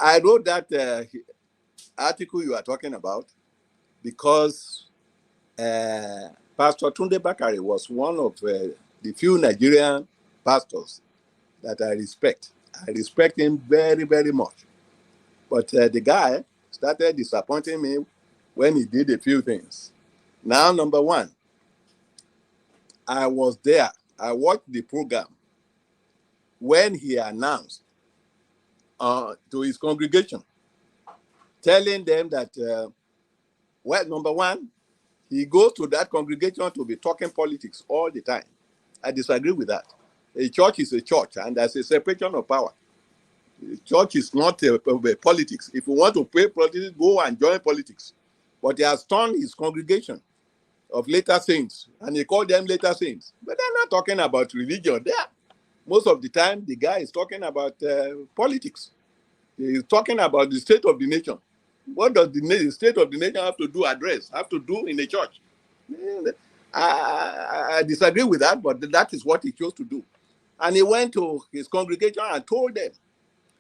I wrote that article you are talking about because Pastor Tunde Bakare was one of the few Nigerian pastors that I respect. I respect him very, very much. But the guy started disappointing me when he did a few things. Now, number one, I was there. I watched the program when he announced to his congregation, telling them that, well, number one, he goes to that congregation to be talking politics all the time. I disagree with that. A church is a church, and there's a separation of power. The church is not a politics. If you want to play politics, go and join politics. But he has turned his congregation of later saints, and he called them later saints. But they're not talking about religion there. Most of the time, the guy is talking about politics. He's talking about the state of the nation. What does the state of the nation have to do in a church? I disagree with that, but that is what he chose to do. And he went to his congregation and told them.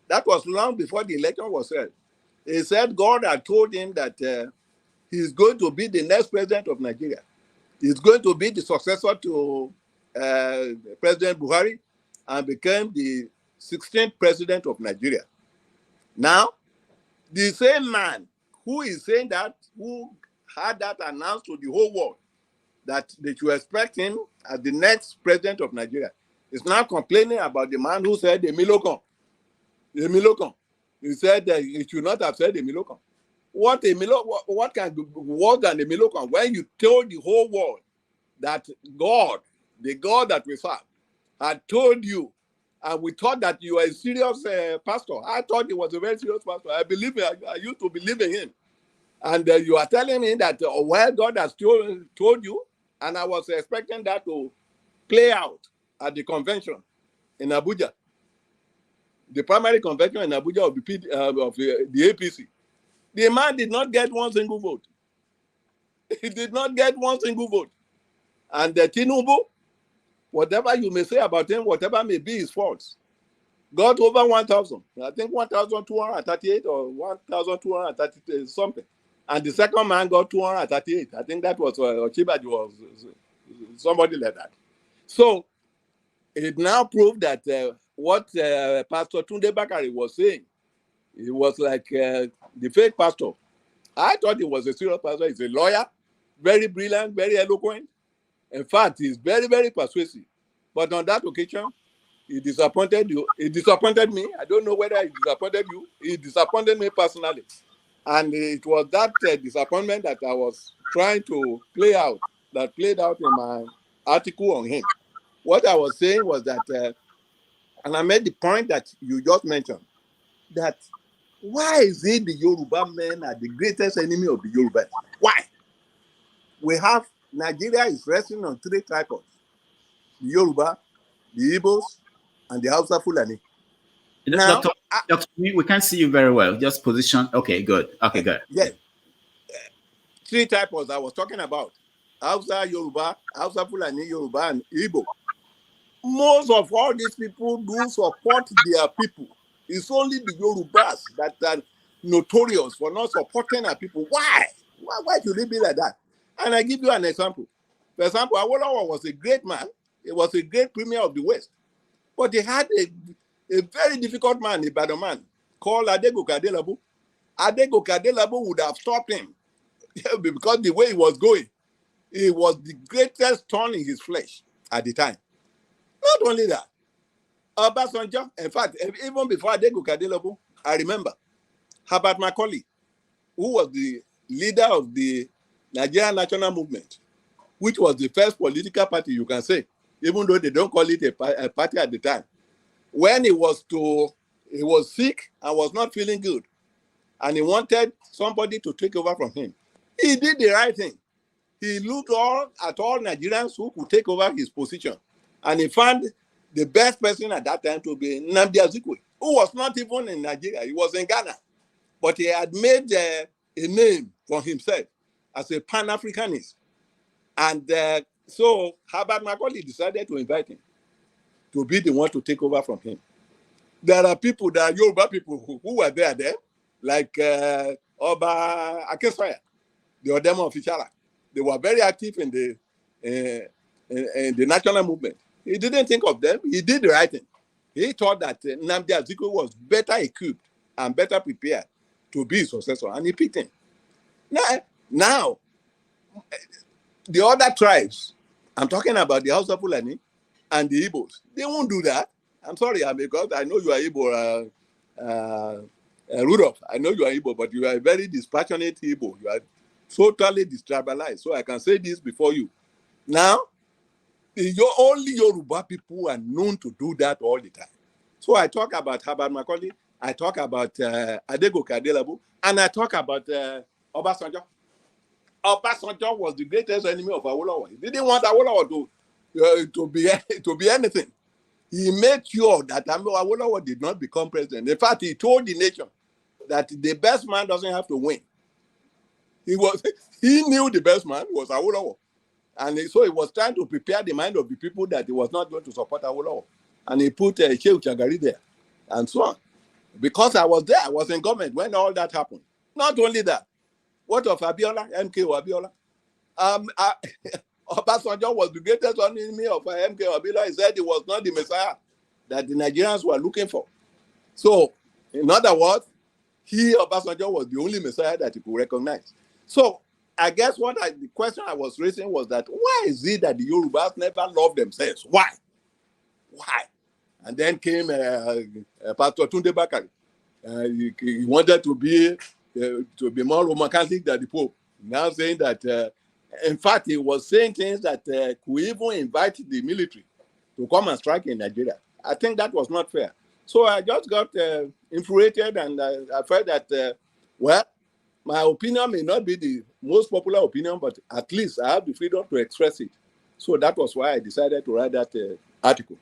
That was long before the election was held. He said God had told him that he's going to be the next president of Nigeria. He's going to be the successor to President Buhari and became the 16th president of Nigeria. Now, the same man who is saying that, who had that announced to the whole world that they should expect him as the next president of Nigeria, is now complaining about the man who said Emilokon. He said that he should not have said Emilokon. What can be worse than Emilokon when you told the whole world that God, the God that we serve, had told you, and we thought that you were a serious pastor. I thought he was a very serious pastor. I used to believe in him. And you are telling me that, well, God has told you, and I was expecting that to play out at the convention in Abuja. The primary convention in Abuja of the APC. The man did not get one single vote. He did not get one single vote. And Tinubu, whatever you may say about him, whatever may be his faults, got over 1,000. I think 1,238 or 1,230 something. And the second man got 238. I think that was Chibaji was somebody like that. So it now proved that what Pastor Tunde Bakare was saying, it was like the fake pastor. I thought he was a serious pastor. He's a lawyer, very brilliant, very eloquent. In fact, he's very, very persuasive. But on that occasion, he disappointed you. He disappointed me. I don't know whether he disappointed you. He disappointed me personally. And it was that disappointment that I was trying to play out, that played out in my article on him. What I was saying was that, and I made the point that you just mentioned, that why is it the Yoruba men are the greatest enemy of the Yorubas? Why? We have, Nigeria is resting on three tripods: the Yoruba, the Igbos, and the Hausa Fulani. Now, Doctor, we can't see you very well. Just position. Okay, good. Okay, good. Yes. Three tripods I was talking about: Hausa, Yoruba, Hausa Fulani, Yoruba, and Igbo. Most of all these people do support their people. It's only the Yorubas that are notorious for not supporting our people. Why? Why should it be like that? And I give you an example. For example, Awolowo was a great man. He was a great premier of the West. But he had a very difficult man, a bad man, called Adegoke Adelabu. Adegoke Adelabu would have stopped him because the way he was going, he was the greatest thorn in his flesh at the time. Not only that, Obasanjo, in fact, even before Adegoke Adelabu, I remember Herbert Macaulay, who was the leader of the Nigerian National Movement, which was the first political party, you can say, even though they don't call it a party at the time. When he was sick and was not feeling good, and he wanted somebody to take over from him, he did the right thing. He looked at all Nigerians who could take over his position, and he found the best person at that time to be Nnamdi Azikiwe, who was not even in Nigeria. He was in Ghana. But he had made a name for himself as a Pan-Africanist. And so Herbert Macaulay decided to invite him to be the one to take over from him. there are people, there are Yoruba people who were there, like Oba Akintide, the Odemo of Ichala. They were very active in the national movement. He didn't think of them. He did the right thing. He thought that Nnamdi Azikiwe was better equipped and better prepared to be his successor, and he picked him. Now, the other tribes, I'm talking about the Hausa Fulani and the Igbos, they won't do that. I'm sorry, because I know you are Igbo, Rudolph. I know you are Igbo, but you are a very dispassionate Igbo. You are totally destabilized. So I can say this before you. Now, only Yoruba people are known to do that all the time. So I talk about Herbert Macaulay, I talk about Adegoke Adelabu, and I talk about Obasanjo. Obasanjo was the greatest enemy of Awolowo. He didn't want Awolowo to be anything. He made sure that Awolowo did not become president. In fact, he told the nation that the best man doesn't have to win. He knew the best man was Awolowo. And so he was trying to prepare the mind of the people that he was not going to support Awolowo. And he put Shehu Shagari there and so on. Because I was there, I was in government when all that happened. Not only that, what of Abiola, MK Abiola? Obasanjo was the greatest enemy of MK Abiola. He said he was not the Messiah that the Nigerians were looking for. So, in other words, Obasanjo was the only Messiah that he could recognize. So, I guess the question I was raising was that why is it that the Yorubas never loved themselves? Why? And then came Pastor Tunde Bakare. He wanted to be more Roman Catholic than the Pope. Now saying that, in fact, he was saying things that could even invite the military to come and strike in Nigeria. I think that was not fair. So I just got infuriated, and I felt that, my opinion may not be the most popular opinion, but at least I have the freedom to express it. So that was why I decided to write that article.